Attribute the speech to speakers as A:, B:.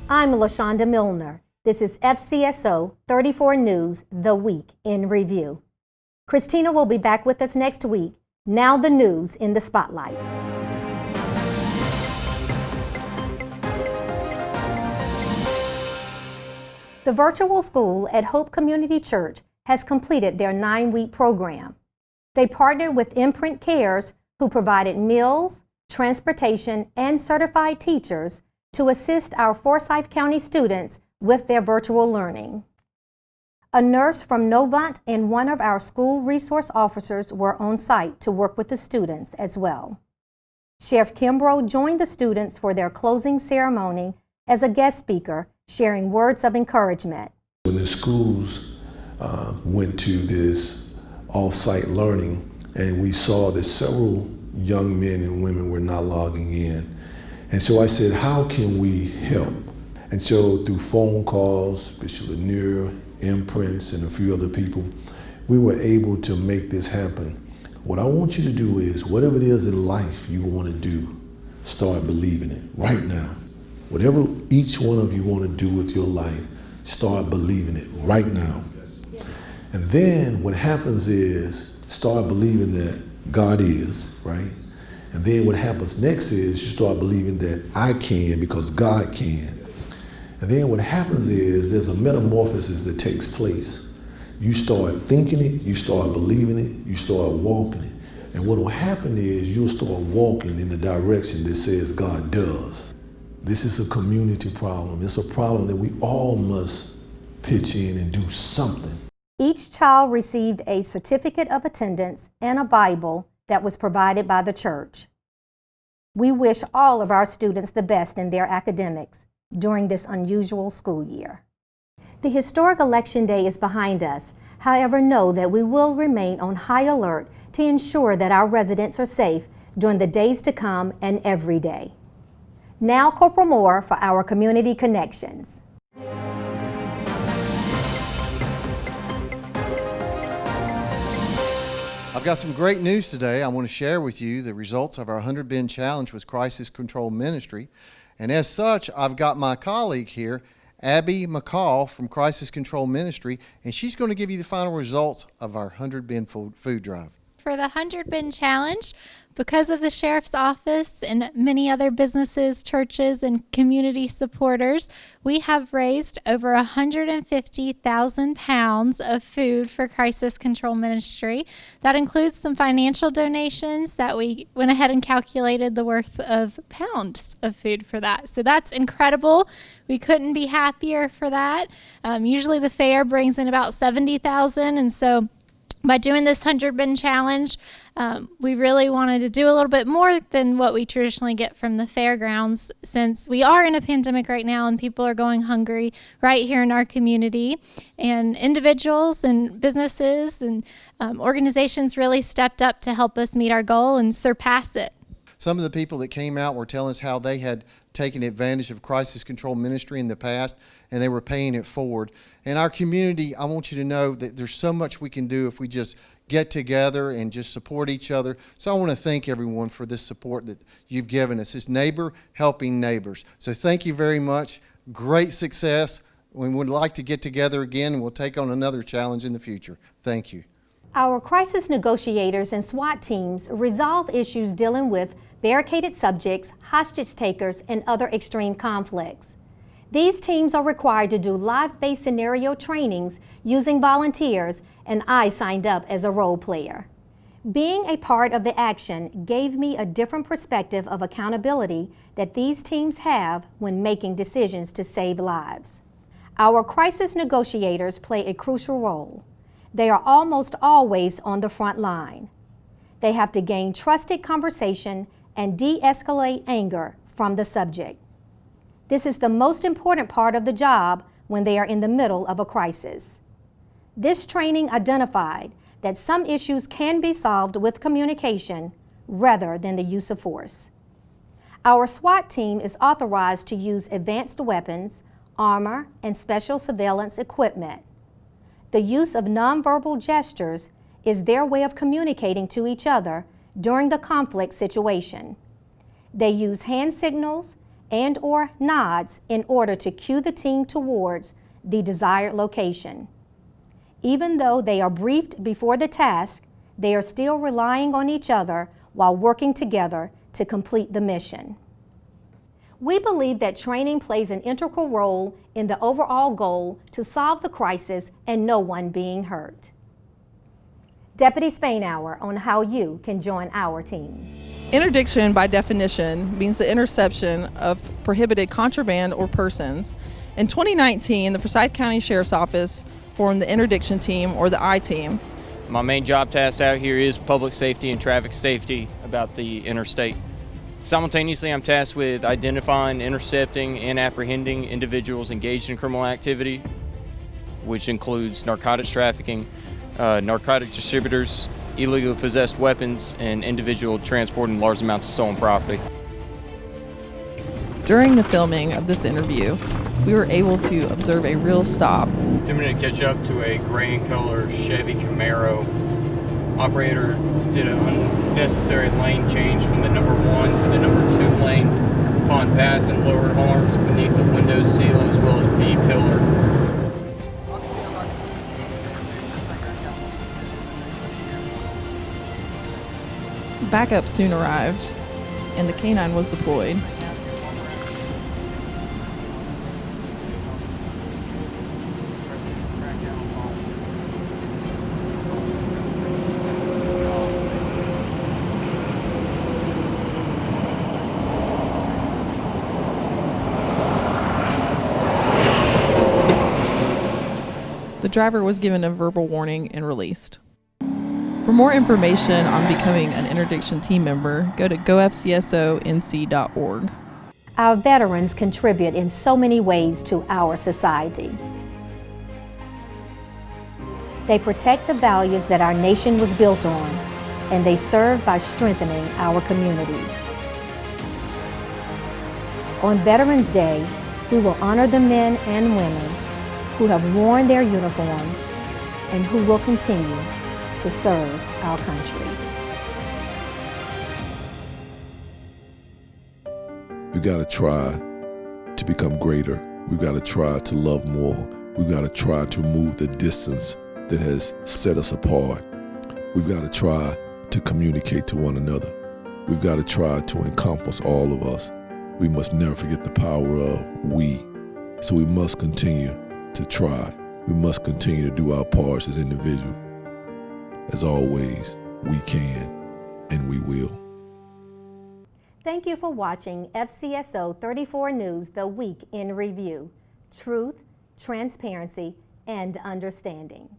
A: I'm LaShonda Milner. This is Fcso 34 News, The Week in Review. Christina will be back with us next week. Now the news in the spotlight. The virtual school at Hope Community Church has completed their 9-week program. They partnered with Imprint Cares, who provided meals, transportation, and certified teachers to assist our Forsyth County students with their virtual learning. A nurse from Novant and one of our school resource officers were on site to work with the students as well. Chef Kimbrough joined the students for their closing ceremony as a guest speaker, sharing words of encouragement.
B: When the schools went to this off-site learning, and we saw that several young men and women were not logging in. And so I said, how can we help? And so through phone calls, Bishop Lanier, Imprints, and a few other people, we were able to make this happen. What I want you to do is, whatever it is in life you want to do, start believing it right now. Whatever each one of you want to do with your life, start believing it right now. And then what happens is, start believing that God is, right? And then what happens next is you start believing that I can because God can. And then what happens is there's a metamorphosis that takes place. You start thinking it, you start believing it, you start walking it. And what will happen is you'll start walking in the direction that says God does. This is a community problem. It's a problem that we all must pitch in and do something.
A: Each child received a certificate of attendance and a Bible that was provided by the church. We wish all of our students the best in their academics during this unusual school year. The historic election day is behind us. However, know that we will remain on high alert to ensure that our residents are safe during the days to come and every day. Now, Corporal Moore for our Community Connections.
C: I've got some great news today. I want to share with you the results of our 100 Bin Challenge with Crisis Control Ministry. And as such, I've got my colleague here, Abby McCall from Crisis Control Ministry, and she's going to give you the final results of our 100 Bin food drive.
D: For the 100 Bin Challenge, because of the Sheriff's Office and many other businesses, churches, and community supporters, we have raised over 150,000 pounds of food for Crisis Control Ministry. That includes some financial donations that we went ahead and calculated the worth of pounds of food for that. So that's incredible. We couldn't be happier for that. Usually the fair brings in about 70,000, and so by doing this 100 Bin Challenge, we really wanted to do a little bit more than what we traditionally get from the fairgrounds, since we are in a pandemic right now and people are going hungry right here in our community. And individuals and businesses and organizations really stepped up to help us meet our goal and surpass it.
C: Some of the people that came out were telling us how they had taken advantage of Crisis Control Ministry in the past, and they were paying it forward. In our community, I want you to know that there's so much we can do if we just get together and just support each other. So I want to thank everyone for this support that you've given us. It's neighbor helping neighbors. So thank you very much. Great success. We would like to get together again, and we'll take on another challenge in the future. Thank you.
A: Our crisis negotiators and SWAT teams resolve issues dealing with barricaded subjects, hostage takers, and other extreme conflicts. These teams are required to do live-based scenario trainings using volunteers, and I signed up as a role player. Being a part of the action gave me a different perspective of accountability that these teams have when making decisions to save lives. Our crisis negotiators play a crucial role. They are almost always on the front line. They have to gain trusted conversation and de-escalate anger from the subject. This is the most important part of the job when they are in the middle of a crisis. This training identified that some issues can be solved with communication rather than the use of force. Our SWAT team is authorized to use advanced weapons, armor, and special surveillance equipment. The use of nonverbal gestures is their way of communicating to each other during the conflict situation. They use hand signals and/or nods in order to cue the team towards the desired location. Even though they are briefed before the task, they are still relying on each other while working together to complete the mission. We believe that training plays an integral role in the overall goal to solve the crisis and no one being hurt. Deputy Spainhour on how you can join our team.
E: Interdiction, by definition, means the interception of prohibited contraband or persons. In 2019, the Forsyth County Sheriff's Office formed the Interdiction Team, or the I-Team.
F: My main job task out here is public safety and traffic safety about the interstate. Simultaneously, I'm tasked with identifying, intercepting, and apprehending individuals engaged in criminal activity, which includes narcotics trafficking, narcotic distributors, illegally possessed weapons, and individual transporting large amounts of stolen property.
E: During the filming of this interview, we were able to observe a real stop.
F: Attempting to catch up to a gray in color Chevy Camaro. Operator did an unnecessary lane change from the number 1 to the number 2 lane upon passing lowered arms beneath the window sill as well as B pillar.
E: Backup soon arrived, and the canine was deployed. The driver was given a verbal warning and released. For more information on becoming an Interdiction Team member, go to gofcsonc.org.
A: Our veterans contribute in so many ways to our society. They protect the values that our nation was built on, and they serve by strengthening our communities. On Veterans Day, we will honor the men and women who have worn their uniforms and who will continue to serve our country.
B: We've got to try to become greater. We've got to try to love more. We've got to try to move the distance that has set us apart. We've got to try to communicate to one another. We've got to try to encompass all of us. We must never forget the power of we. So we must continue to try. We must continue to do our parts as individuals. As always, we can and we will.
A: Thank you for watching FCSO 34 News, The Week in Review. Truth, transparency, and understanding.